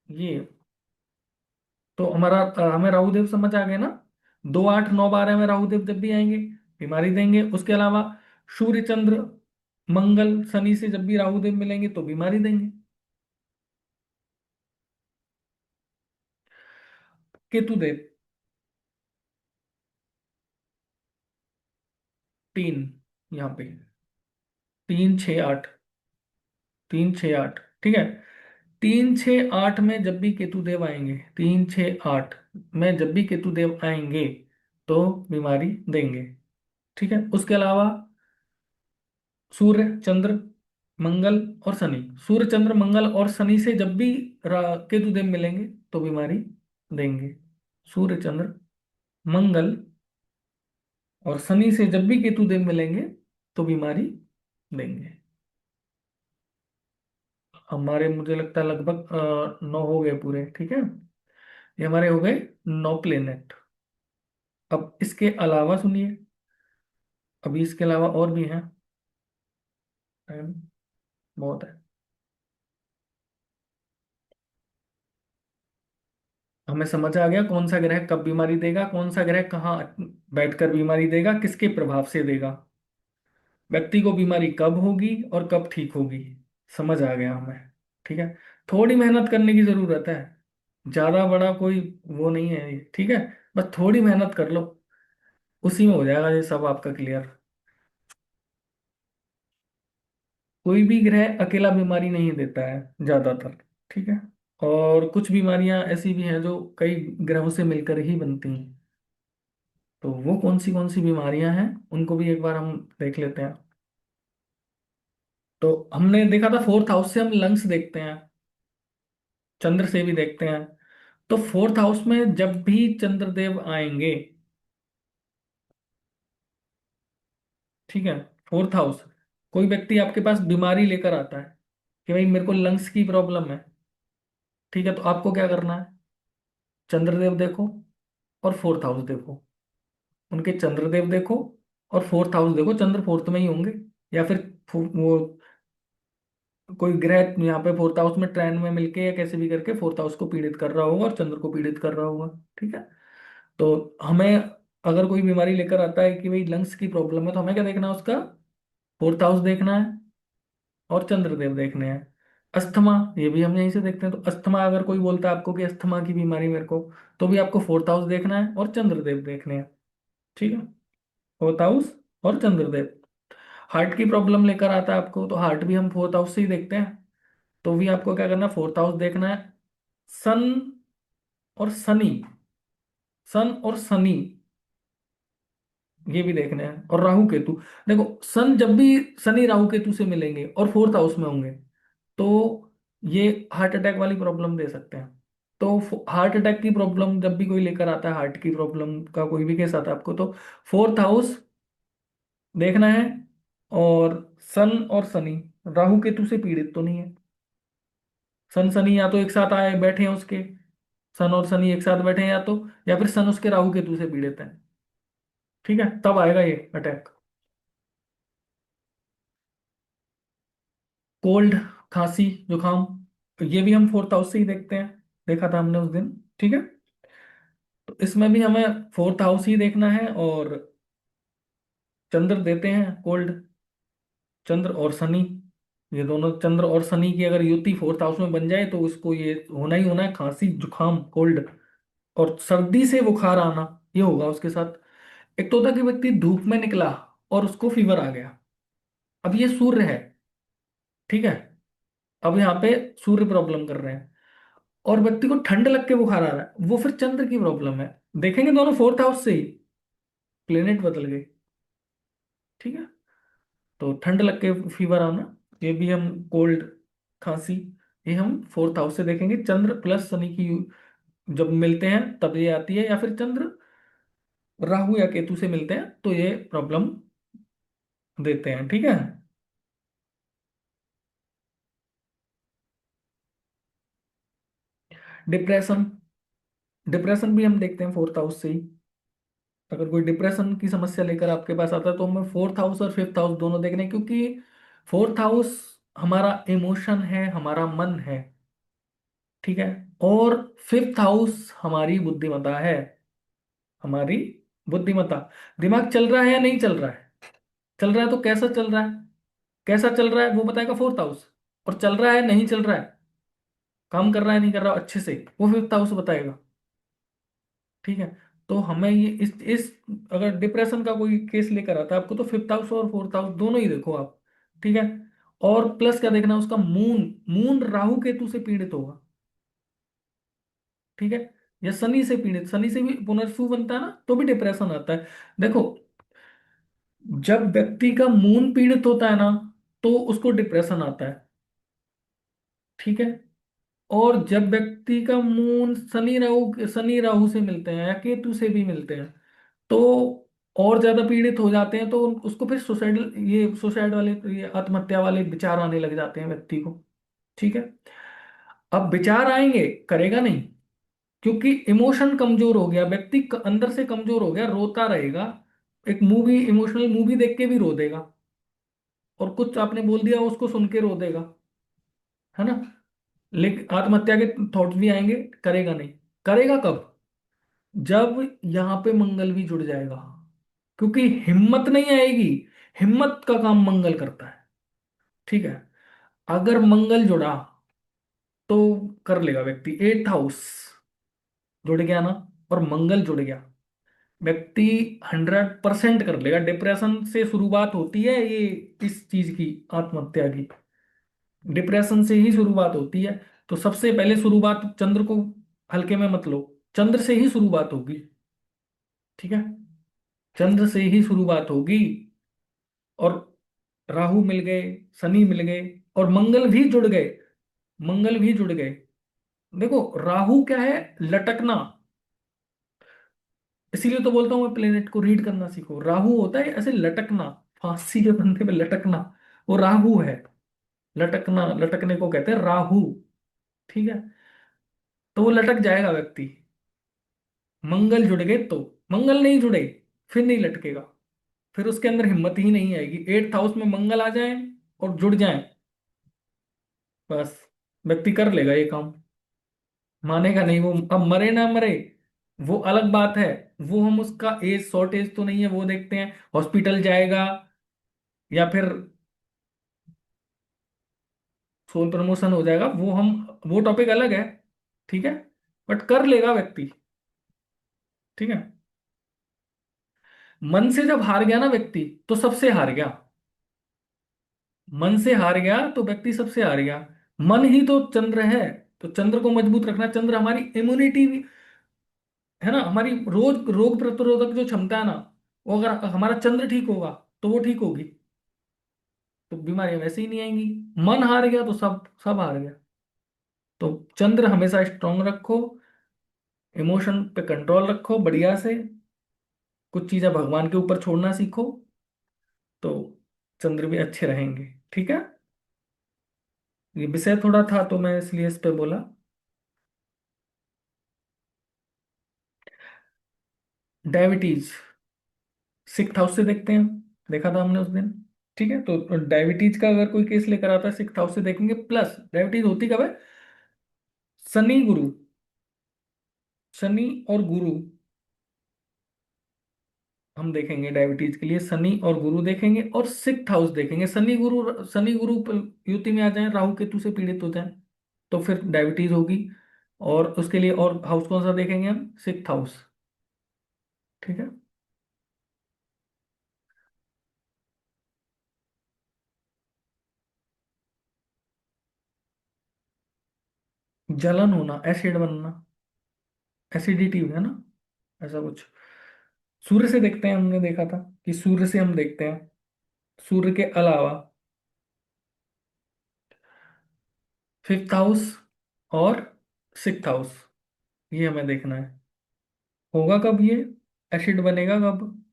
ये तो हमें राहुदेव समझ आ गए ना। 2 8 9 12 में राहुदेव जब भी आएंगे बीमारी देंगे। उसके अलावा सूर्य चंद्र मंगल शनि से जब भी राहुदेव मिलेंगे तो बीमारी देंगे। केतुदेव 3, यहाँ पे 3 6 8, 3 6 8। ठीक है। 3 6 8 में जब भी केतुदेव आएंगे, 3 6 8 में जब भी केतुदेव आएंगे तो बीमारी देंगे। ठीक है। उसके अलावा सूर्य चंद्र मंगल और शनि, सूर्य चंद्र मंगल और शनि से जब भी केतुदेव मिलेंगे तो बीमारी देंगे। सूर्य चंद्र मंगल और शनि से जब भी केतुदेव मिलेंगे तो बीमारी देंगे। हमारे मुझे लगता है लगभग 9 हो गए पूरे। ठीक है। ये हमारे हो गए 9 प्लेनेट। अब इसके अलावा सुनिए, अभी इसके अलावा और भी हैं, टाइम बहुत है। हमें समझ आ गया कौन सा ग्रह कब बीमारी देगा, कौन सा ग्रह कहाँ बैठकर बीमारी देगा, किसके प्रभाव से देगा, व्यक्ति को बीमारी कब होगी और कब ठीक होगी। समझ आ गया हमें। ठीक है। थोड़ी मेहनत करने की जरूरत है, ज्यादा बड़ा कोई वो नहीं है ये। ठीक है। बस थोड़ी मेहनत कर लो, उसी में हो जाएगा ये सब आपका क्लियर। कोई भी ग्रह अकेला बीमारी नहीं देता है ज्यादातर। ठीक है। और कुछ बीमारियां ऐसी भी हैं जो कई ग्रहों से मिलकर ही बनती हैं। तो वो कौन सी बीमारियां हैं उनको भी एक बार हम देख लेते हैं। तो हमने देखा था 4th हाउस से हम लंग्स देखते हैं, चंद्र से भी देखते हैं। तो 4th हाउस में जब भी चंद्रदेव आएंगे, ठीक है, 4th हाउस, कोई व्यक्ति आपके पास बीमारी लेकर आता है कि भाई मेरे को लंग्स की प्रॉब्लम है, ठीक है, तो आपको क्या करना है, चंद्रदेव देखो और 4th हाउस देखो, उनके चंद्रदेव देखो और 4th हाउस देखो, चंद्र फोर्थ में ही होंगे, या फिर वो कोई ग्रह यहाँ पे 4th हाउस में ट्रेन में मिलके या कैसे भी करके 4th हाउस को पीड़ित कर रहा होगा और चंद्र को पीड़ित कर रहा होगा। ठीक है। तो हमें अगर कोई बीमारी लेकर आता है कि भाई लंग्स की प्रॉब्लम है, तो हमें क्या देखना है, उसका 4th हाउस देखना है और चंद्रदेव देखने हैं। अस्थमा, ये भी हम यहीं से देखते हैं, तो अस्थमा अगर कोई बोलता है आपको कि अस्थमा की बीमारी मेरे को, तो भी आपको 4th हाउस देखना है और चंद्रदेव देखने हैं। ठीक है। 4th हाउस और चंद्रदेव। हार्ट की प्रॉब्लम लेकर आता है आपको, तो हार्ट भी हम 4th हाउस से ही देखते हैं, तो भी आपको क्या करना है, 4th हाउस देखना है। सन और शनि, सन और शनि ये भी देखने हैं, और राहु केतु। देखो, सन जब भी शनि राहु केतु से मिलेंगे और 4th हाउस में होंगे तो ये हार्ट अटैक वाली प्रॉब्लम दे सकते हैं। तो हार्ट अटैक की प्रॉब्लम जब भी कोई लेकर आता है, हार्ट की प्रॉब्लम का कोई भी केस आता है आपको, तो 4th हाउस देखना है। और सन और शनि राहु केतु से पीड़ित तो नहीं है, सन शनि या तो एक साथ आए बैठे हैं उसके, सन और शनि एक साथ बैठे हैं या तो, या फिर सन उसके राहु केतु से पीड़ित है। ठीक है, तब आएगा ये अटैक। कोल्ड, खांसी, जुकाम, ये भी हम 4th हाउस से ही देखते हैं, देखा था हमने उस दिन। ठीक है। तो इसमें भी हमें 4th हाउस ही देखना है, और चंद्र देते हैं कोल्ड, चंद्र और शनि, ये दोनों चंद्र और शनि की अगर युति 4th हाउस में बन जाए तो उसको ये होना ही होना है, खांसी जुकाम कोल्ड, और सर्दी से बुखार आना, ये होगा उसके साथ। एक तो होता है कि व्यक्ति धूप में निकला और उसको फीवर आ गया, अब ये सूर्य है। ठीक है। अब यहाँ पे सूर्य प्रॉब्लम कर रहे हैं, और व्यक्ति को ठंड लग के बुखार आ रहा है, वो फिर चंद्र की प्रॉब्लम है। देखेंगे दोनों फोर्थ हाउस से ही प्लेनेट बदल गए। ठीक है। तो ठंड लग के फीवर आना, ये भी हम कोल्ड, खांसी, ये हम फोर्थ हाउस से देखेंगे। चंद्र प्लस शनि की जब मिलते हैं तब ये आती है, या फिर चंद्र राहु या केतु से मिलते हैं तो ये प्रॉब्लम देते हैं। ठीक है। डिप्रेशन, डिप्रेशन भी हम देखते हैं फोर्थ हाउस से ही। अगर कोई डिप्रेशन की समस्या लेकर आपके पास आता है तो हमें फोर्थ हाउस और फिफ्थ हाउस दोनों देखने हैं, क्योंकि फोर्थ हाउस हमारा इमोशन है, हमारा मन है। ठीक है। और फिफ्थ हाउस हमारी बुद्धिमत्ता है, हमारी बुद्धिमत्ता। दिमाग चल रहा है या नहीं चल रहा है? चल रहा है तो कैसा चल रहा है? कैसा चल रहा है वो बताएगा फोर्थ हाउस। और चल रहा है नहीं चल रहा है, काम कर रहा है नहीं कर रहा अच्छे से, वो फिफ्थ हाउस बताएगा। ठीक है। तो हमें ये इस अगर डिप्रेशन का कोई केस लेकर आता है आपको, तो फिफ्थ हाउस और फोर्थ हाउस दोनों ही देखो आप। ठीक है। और प्लस क्या देखना, उसका मून, मून राहु केतु से पीड़ित होगा। ठीक है। या शनि से पीड़ित, शनि से भी पुनर्सु बनता है ना, तो भी डिप्रेशन आता है। देखो, जब व्यक्ति का मून पीड़ित होता है ना, तो उसको डिप्रेशन आता है। ठीक है। और जब व्यक्ति का मून शनि राहु से मिलते हैं या केतु से भी मिलते हैं, तो और ज्यादा पीड़ित हो जाते हैं, तो उसको फिर सुसाइडल, ये सुसाइड वाले, ये आत्महत्या वाले विचार आने लग जाते हैं व्यक्ति को। ठीक है। अब विचार आएंगे, करेगा नहीं, क्योंकि इमोशन कमजोर हो गया, व्यक्ति अंदर से कमजोर हो गया, रोता रहेगा। एक मूवी, इमोशनल मूवी देख के भी रो देगा, और कुछ आपने बोल दिया उसको सुन के रो देगा, है ना। लेकिन आत्महत्या के थॉट्स भी आएंगे, करेगा नहीं। करेगा कब? जब यहाँ पे मंगल भी जुड़ जाएगा, क्योंकि हिम्मत नहीं आएगी। हिम्मत का काम मंगल करता है। ठीक है। अगर मंगल जुड़ा तो कर लेगा व्यक्ति। एट हाउस जुड़ गया ना, और मंगल जुड़ गया, व्यक्ति 100% कर लेगा। डिप्रेशन से शुरुआत होती है ये, इस चीज की, आत्महत्या की, डिप्रेशन से ही शुरुआत होती है। तो सबसे पहले शुरुआत चंद्र को हल्के में मत लो, चंद्र से ही शुरुआत होगी। ठीक है। चंद्र से ही शुरुआत होगी। और राहु मिल गए, शनि मिल गए, और मंगल भी जुड़ गए, मंगल भी जुड़ गए। देखो, राहु क्या है? लटकना। इसीलिए तो बोलता हूँ मैं, प्लेनेट को रीड करना सीखो। राहु होता है ऐसे लटकना, फांसी के बंधे पे लटकना, वो राहु है। लटकना, लटकने को कहते हैं राहु। ठीक है। तो वो लटक जाएगा व्यक्ति। मंगल जुड़ गए तो, मंगल नहीं जुड़े फिर नहीं लटकेगा, फिर उसके अंदर हिम्मत ही नहीं आएगी। एट्थ हाउस में मंगल आ जाए और जुड़ जाए, बस व्यक्ति कर लेगा ये काम। मानेगा नहीं वो, अब मरे ना मरे वो अलग बात है। वो हम उसका एज, शॉर्ट एज तो नहीं है वो देखते हैं, हॉस्पिटल जाएगा या फिर सोल प्रमोशन हो जाएगा, वो हम, वो टॉपिक अलग है। ठीक है। बट कर लेगा व्यक्ति। ठीक है। मन से जब हार गया ना व्यक्ति, तो सबसे हार गया। मन से हार गया तो व्यक्ति सबसे हार गया। मन ही तो चंद्र है, तो चंद्र को मजबूत रखना। चंद्र हमारी इम्यूनिटी है ना, हमारी रोज रोग प्रतिरोधक जो क्षमता है ना, वो अगर हमारा चंद्र ठीक होगा तो वो ठीक होगी, तो बीमारियां वैसे ही नहीं आएंगी। मन हार गया तो सब सब हार गया। तो चंद्र हमेशा स्ट्रांग रखो, इमोशन पे कंट्रोल रखो बढ़िया से, कुछ चीजें भगवान के ऊपर छोड़ना सीखो, तो चंद्र भी अच्छे रहेंगे। ठीक है। ये विषय थोड़ा था तो मैं इसलिए इस पे बोला। डायबिटीज सिक्स हाउस से देखते हैं, देखा था हमने उस दिन। ठीक है। तो डायबिटीज का अगर कोई केस लेकर आता है, सिक्स हाउस से देखेंगे। प्लस डायबिटीज होती कब है? शनि गुरु, शनि और गुरु हम देखेंगे डायबिटीज के लिए। शनि और गुरु देखेंगे, और सिक्स हाउस देखेंगे। शनि गुरु युति में आ जाए, राहु केतु से पीड़ित हो जाए, तो फिर डायबिटीज होगी। और उसके लिए और हाउस कौन सा देखेंगे हम? Six house. ठीक है। जलन होना, एसिड बनना, एसिडिटी है ना, ऐसा कुछ। सूर्य से देखते हैं, हमने देखा था कि सूर्य से हम देखते हैं, सूर्य के अलावा फिफ्थ हाउस और सिक्स्थ हाउस, ये हमें देखना है। होगा कब ये, एसिड बनेगा कब,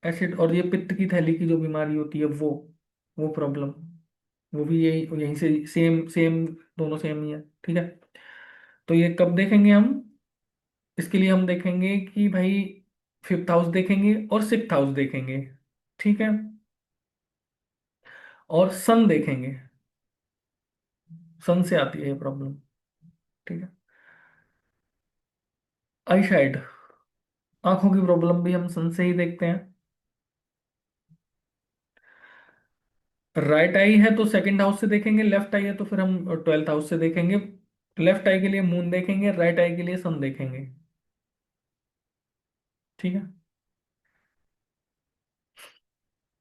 एसिड, और ये पित्त की थैली की जो बीमारी होती है वो प्रॉब्लम, वो भी यही यहीं से सेम सेम, दोनों सेम ही है, ठीक है। तो ये कब देखेंगे हम, इसके लिए हम देखेंगे कि भाई फिफ्थ हाउस देखेंगे और सिक्स्थ हाउस देखेंगे, ठीक है। और सन देखेंगे, सन से आती है ये प्रॉब्लम, ठीक है। आई साइड, आंखों की प्रॉब्लम भी हम सन से ही देखते हैं। राइट आई है तो सेकंड हाउस से देखेंगे, लेफ्ट आई है तो फिर हम ट्वेल्थ हाउस से देखेंगे। लेफ्ट आई के लिए मून देखेंगे, राइट आई के लिए सन देखेंगे, ठीक है।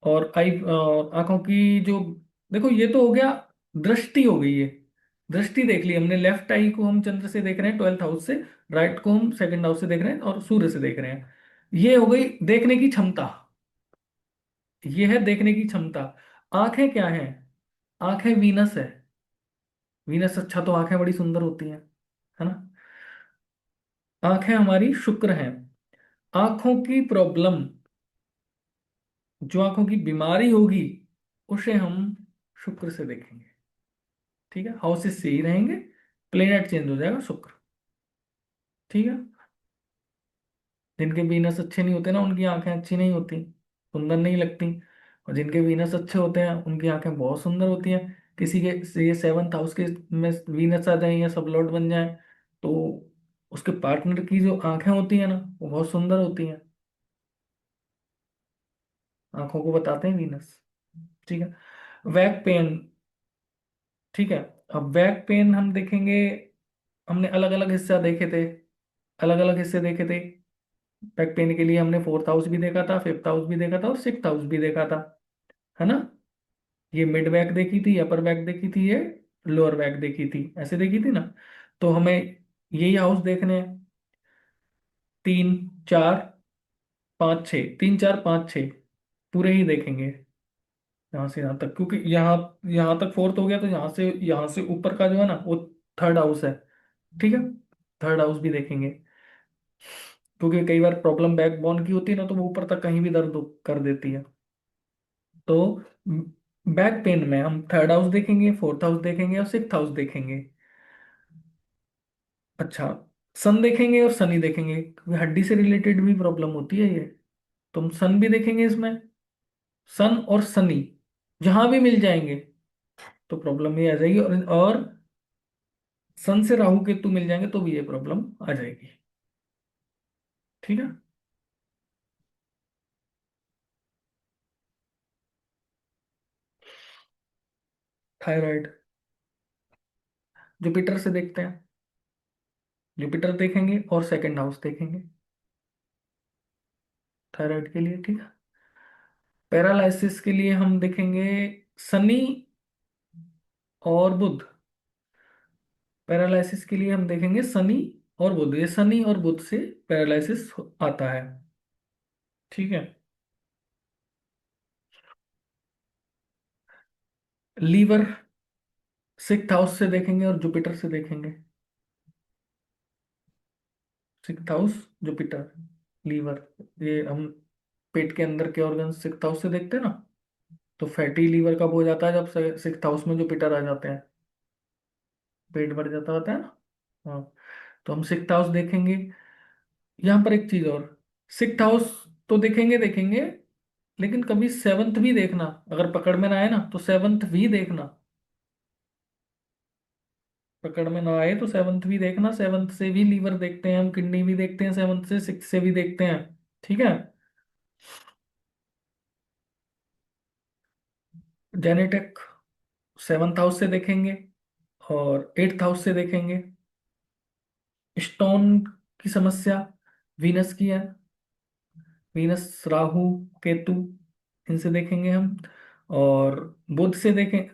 और आई, आंखों की जो, देखो ये तो हो गया, दृष्टि हो गई है, दृष्टि देख ली हमने, लेफ्ट आई को हम चंद्र से देख रहे हैं ट्वेल्थ हाउस से, राइट को हम सेकंड हाउस से देख रहे हैं और सूर्य से देख रहे हैं। ये हो गई देखने की क्षमता, ये है देखने की क्षमता। आंखें क्या है, आंखें वीनस है, वीनस, अच्छा तो आंखें बड़ी सुंदर होती हैं, है ना। आंखें हमारी शुक्र हैं। आंखों की प्रॉब्लम, जो आंखों की बीमारी होगी, उसे हम शुक्र से देखेंगे, ठीक है। हाउसेस से ही रहेंगे, प्लेनेट चेंज हो जाएगा शुक्र, ठीक है। जिनके वीनस अच्छे नहीं होते ना, उनकी आंखें अच्छी नहीं होती, सुंदर नहीं लगती। और जिनके वीनस अच्छे होते हैं उनकी आंखें बहुत सुंदर होती हैं। किसी के ये सेवंथ हाउस के में वीनस आ जाए या सब लॉर्ड बन जाए, तो उसके पार्टनर की जो आंखें होती हैं ना, वो बहुत सुंदर होती हैं, आंखों को बताते हैं वीनस, ठीक है। बैक पेन, ठीक है। अब बैक पेन हम देखेंगे, हमने अलग अलग हिस्सा देखे थे, अलग अलग हिस्से देखे थे। बैक पेन के लिए हमने फोर्थ हाउस भी देखा था, फिफ्थ हाउस भी देखा था और सिक्स्थ हाउस भी देखा था, है ना। ये मिड बैक देखी थी, अपर बैक देखी थी, ये लोअर बैक देखी थी, ऐसे देखी थी ना। तो हमें यही हाउस देखने हैं, तीन, चार, पाँच, छः, तीन, चार, पाँच, छः, पूरे ही देखेंगे यहाँ से यहाँ तक, क्योंकि यहाँ यहाँ तक फोर्थ हो गया, तो यहाँ से ऊपर का जो है ना, वो थर्ड हाउस है, ठीक है। थर्ड हाउस भी देखेंगे, क्योंकि कई बार प्रॉब्लम बैक बोन की होती है ना, तो वो ऊपर तक कहीं भी दर्द कर देती है। तो बैक पेन में हम थर्ड हाउस देखेंगे, फोर्थ हाउस देखेंगे और सिक्स्थ हाउस देखेंगे। अच्छा, सन देखेंगे और शनि देखेंगे, क्योंकि हड्डी से रिलेटेड भी प्रॉब्लम होती है ये, तो हम सन भी देखेंगे इसमें। सन और शनि जहां भी मिल जाएंगे तो प्रॉब्लम ये आ जाएगी, और सन से राहु केतु मिल जाएंगे तो भी ये प्रॉब्लम आ जाएगी, ठीक है। थायराइड, जुपिटर से देखते हैं, जुपिटर देखेंगे और सेकंड हाउस देखेंगे थायराइड के लिए, ठीक है। पैरालिसिस के लिए हम देखेंगे शनि और बुध, पैरालिसिस के लिए हम देखेंगे शनि और बुध, ये शनि और बुध से पैरालिसिस आता है, ठीक है। लीवर सिक्स्थ हाउस से देखेंगे और जुपिटर से देखेंगे, सिक्स्थ हाउस, जुपिटर, लीवर, ये हम पेट के अंदर के ऑर्गन सिक्स्थ हाउस से देखते हैं ना। तो फैटी लीवर कब हो जाता है, जब सिक्स्थ हाउस में जुपिटर आ जाते हैं, पेट भर जाता होता है ना। हाँ, तो हम सिक्स्थ हाउस देखेंगे। यहाँ पर एक चीज और, सिक्स्थ हाउस तो देखेंगे देखेंगे, लेकिन कभी सेवंथ भी देखना, अगर पकड़ में ना आए ना तो सेवंथ भी देखना, पकड़ में ना आए तो सेवंथ भी देखना, सेवंथ से भी लीवर देखते हैं हम, किडनी भी देखते हैं सेवंथ से, सिक्स से भी देखते हैं, ठीक है। जेनेटिक सेवंथ हाउस से देखेंगे और एट्थ हाउस से देखेंगे। स्टोन की समस्या वीनस की है, वीनस, राहु, केतु, इनसे देखेंगे हम। और बुध से देखें,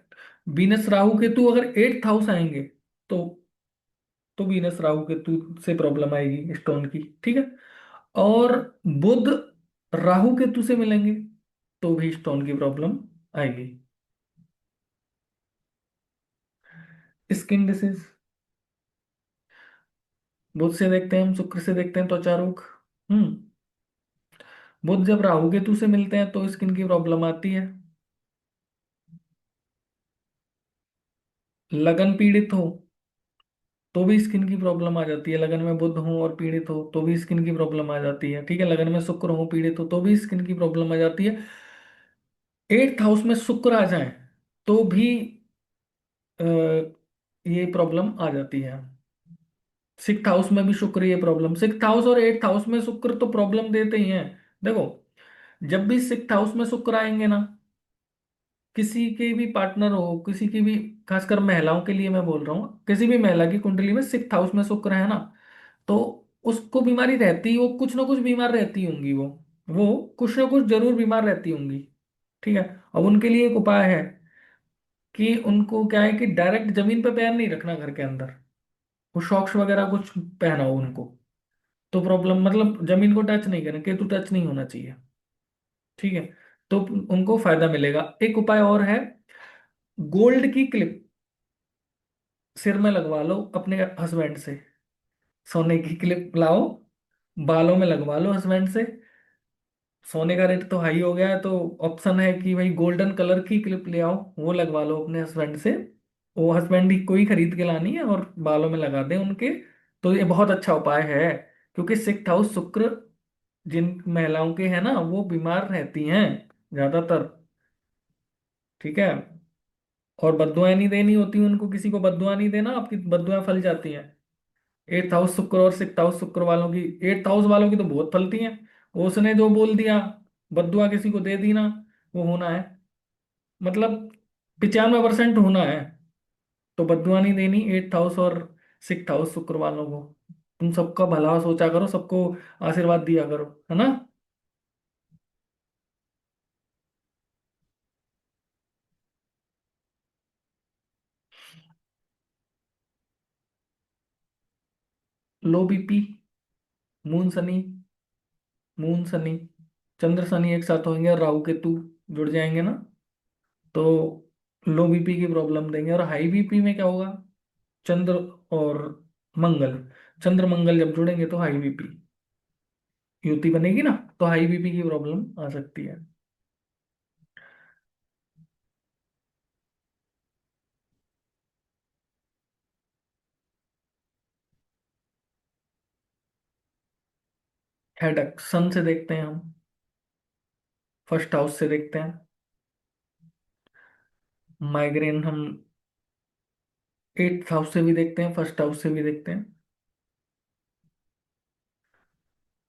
वीनस राहु केतु अगर एट्थ हाउस आएंगे तो तो वीनस राहु केतु से प्रॉब्लम आएगी स्टोन की, ठीक है। और बुध राहु केतु से मिलेंगे तो भी स्टोन की प्रॉब्लम आएगी। स्किन डिसीज, बुध से देखते हैं हम, शुक्र से देखते हैं त्वचा रोग। हम्म। बुध जब राहु केतु से मिलते हैं तो स्किन की प्रॉब्लम आती है। लगन पीड़ित हो तो भी स्किन की प्रॉब्लम आ जाती है। लगन में बुध हो और पीड़ित हो तो भी स्किन की प्रॉब्लम आ जाती है, ठीक है। लगन में शुक्र हो पीड़ित हो तो भी स्किन की प्रॉब्लम आ जाती है। 8th हाउस में शुक्र आ जाए तो भी अ, ये प्रॉब्लम आ जाती है। 6th हाउस में भी शुक्र, ये प्रॉब्लम 6th हाउस और 8th हाउस में शुक्र तो प्रॉब्लम देते ही हैं। देखो, जब भी 6th हाउस में शुक्र आएंगे ना, किसी के भी पार्टनर हो, किसी की भी, खासकर महिलाओं के लिए मैं बोल रहा हूँ, किसी भी महिला की कुंडली में 6th हाउस में शुक्र है ना, तो उसको बीमारी रहती, वो कुछ ना कुछ बीमार रहती होंगी, वो कुछ ना कुछ जरूर बीमार रहती होंगी, ठीक है। अब उनके लिए एक उपाय है कि उनको क्या है कि डायरेक्ट जमीन पे पैर नहीं रखना घर के अंदर, वो सॉक्स वगैरह कुछ पहनाओ उनको, तो प्रॉब्लम, मतलब जमीन को टच नहीं करें, केतु टच नहीं होना चाहिए, ठीक है। तो उनको फायदा मिलेगा। एक उपाय और है, गोल्ड की क्लिप सिर में लगवा लो अपने हस्बैंड से, सोने की क्लिप लाओ, बालों में लगवा लो हस्बैंड से। सोने का रेट तो हाई हो गया है, तो ऑप्शन है कि भाई गोल्डन कलर की क्लिप ले आओ, वो लगवा लो अपने हस्बैंड से। वो हस्बैंड ही कोई खरीद के लानी है और बालों में लगा दें उनके। तो ये बहुत अच्छा उपाय है, क्योंकि 6th हाउस शुक्र जिन महिलाओं के है ना, वो बीमार रहती हैं ज्यादातर, ठीक है। और बददुआएं नहीं देनी होती उनको, किसी को बददुआ नहीं देना, आपकी बददुआएं फल जाती हैं। 8th हाउस शुक्र और 6th हाउस शुक्र वालों की, 8th हाउस वालों की तो बहुत फलती हैं। उसने जो बोल दिया, बददुआ किसी को दे दी ना, वो होना है, मतलब 95% होना है। तो बददुआ नहीं देनी 8th हाउस और 6th हाउस शुक्र वालों को। तुम सबका भला सोचा करो, सबको आशीर्वाद दिया करो, है ना। Low BP, moon Shani, moon Shani, Chandra Shani एक साथ होंगे और राहु केतु जुड़ जाएंगे ना, तो लो बीपी की प्रॉब्लम देंगे। और हाई बीपी में क्या होगा, चंद्र और मंगल, चंद्र मंगल जब जुड़ेंगे तो हाई बीपी युति बनेगी ना, तो हाई बीपी की प्रॉब्लम आ सकती है। हेडक सन से देखते हैं हम, 1st हाउस से देखते हैं। माइग्रेन हम 8th हाउस से भी देखते हैं, 1st हाउस से भी देखते हैं।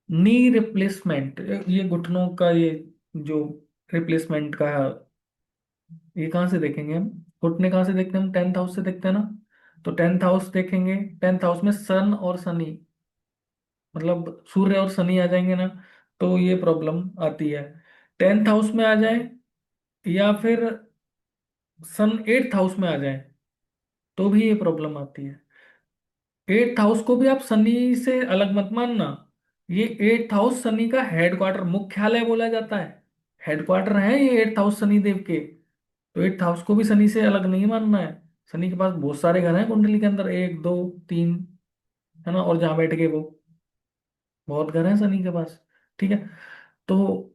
नी रिप्लेसमेंट, ये घुटनों का ये जो रिप्लेसमेंट का है, ये कहाँ से देखेंगे हम, घुटने कहाँ से देखते हैं हम, 10th हाउस से देखते हैं ना। तो 10th हाउस देखेंगे, 10th हाउस में सन और शनि, मतलब सूर्य और शनि आ जाएंगे ना, तो ये प्रॉब्लम आती है। 10th हाउस में आ जाए या फिर सन 8th हाउस में आ जाए तो भी ये प्रॉब्लम आती है। 8th हाउस को भी आप शनि से अलग मत मानना, ये 8th हाउस शनि का हेडक्वार्टर, मुख्यालय बोला जाता है, हेडक्वार्टर है ये 8th हाउस शनि देव के। तो 8th हाउस को भी शनि से अलग नहीं मानना है। शनि के पास बहुत सारे घर हैं कुंडली के अंदर, एक दो तीन, है ना, और जहां बैठ के वो बहुत घर हैं शनि के पास, ठीक है। तो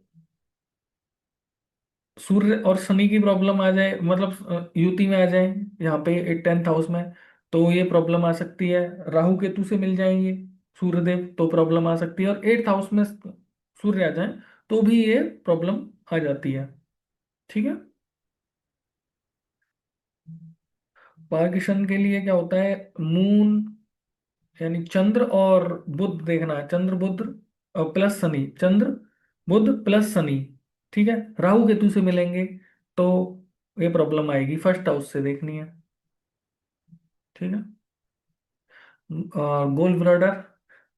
सूर्य और शनि की प्रॉब्लम आ जाए, मतलब युति में आ जाए यहाँ पे 10th हाउस में, तो ये प्रॉब्लम आ सकती है। राहु केतु से मिल जाएंगे सूर्यदेव तो प्रॉब्लम आ सकती है, और 8th हाउस में सूर्य आ जाए तो भी ये प्रॉब्लम आ जाती है, ठीक है। पार्किंसन के लिए क्या होता है, मून यानी चंद्र और बुध देखना है, चंद्र बुध और प्लस शनि, चंद्र बुध प्लस शनि, ठीक है। राहु केतु से मिलेंगे तो ये प्रॉब्लम आएगी, 1st हाउस से देखनी है, ठीक है। और गोल ब्लैडर,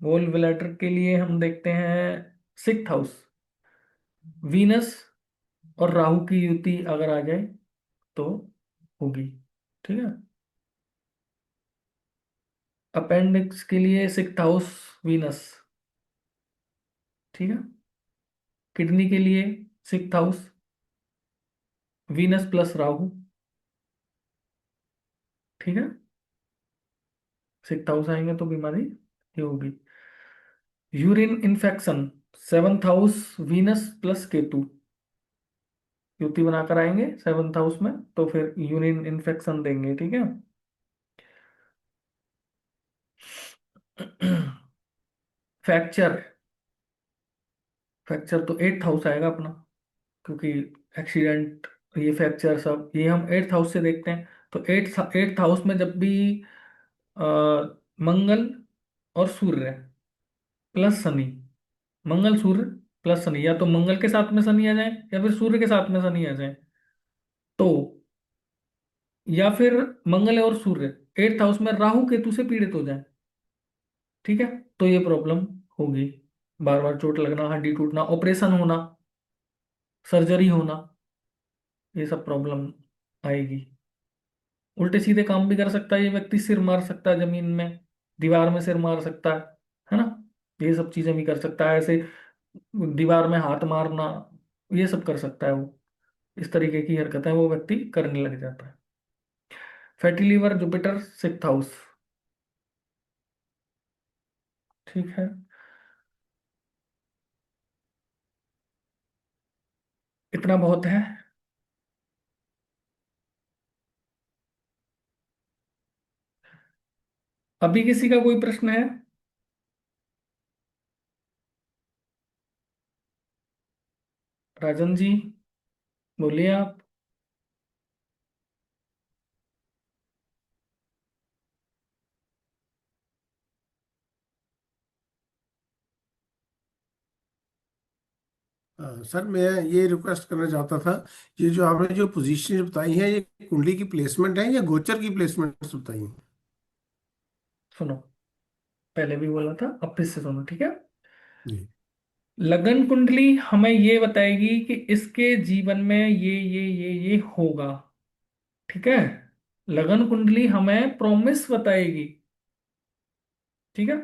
गोल ब्लैडर के लिए हम देखते हैं 6th हाउस, वीनस और राहु की युति अगर आ जाए तो होगी, ठीक है। अपेंडिक्स के लिए सिक्स्थ हाउस वीनस। ठीक है। किडनी के लिए sixth house Venus plus Rahu. ठीक है। सिक्स्थ हाउस आएंगे तो बीमारी ये होगी। Urine infection seventh house Venus plus Ketu. युति बनाकर आएंगे सेवंथ हाउस में, तो फिर यूरिन इन्फेक्शन देंगे। ठीक है। फ्रैक्चर, फ्रैक्चर तो एट्थ हाउस आएगा अपना, क्योंकि एक्सीडेंट, ये फ्रैक्चर सब ये हम एट्थ हाउस से देखते हैं। तो एट्थ एट्थ हाउस में जब भी अ, मंगल और सूर्य प्लस शनि, मंगल सूर्य प्लस शनि, या तो मंगल के साथ में शनि आ जाए या फिर सूर्य के साथ में शनि आ जाए, तो या फिर मंगल और सूर्य एट्थ हाउस में राहु केतु से पीड़ित हो जाए, ठीक है, तो ये प्रॉब्लम होगी। बार बार चोट लगना, हड्डी टूटना, ऑपरेशन होना, सर्जरी होना, ये सब प्रॉब्लम आएगी। उल्टे सीधे काम भी कर सकता है ये व्यक्ति, सिर मार सकता है जमीन में, दीवार में सिर मार सकता है ना, ये सब चीजें भी कर सकता है ऐसे, दीवार में हाथ मारना, ये सब कर सकता है वो। इस तरीके की हरकतें वो व्यक्ति करने लग जाता है। Fatty liver Jupiter sixth house. ठीक है। इतना बहुत है। अभी किसी का कोई प्रश्न है? राजन जी, बोलिए आप। सर मैं ये रिक्वेस्ट करना चाहता था, ये जो आपने जो पोजीशन बताई है, ये कुंडली की प्लेसमेंट है या गोचर की प्लेसमेंट बताई है? सुनो, पहले भी बोला था, अब फिर से सुनो, ठीक है। जी। लगन कुंडली हमें ये बताएगी कि इसके जीवन में ये होगा। ठीक है। लगन कुंडली हमें प्रॉमिस बताएगी। ठीक है।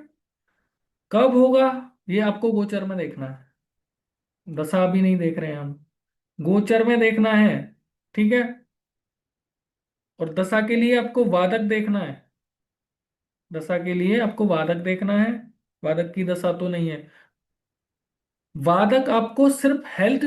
कब होगा ये आपको गोचर में देखना है, दशा अभी नहीं देख रहे हैं हम, गोचर में देखना है। ठीक है। और दशा के लिए आपको वादक देखना है, दशा के लिए आपको वादक देखना है। वादक की दशा तो नहीं है, वादक आपको सिर्फ हेल्थ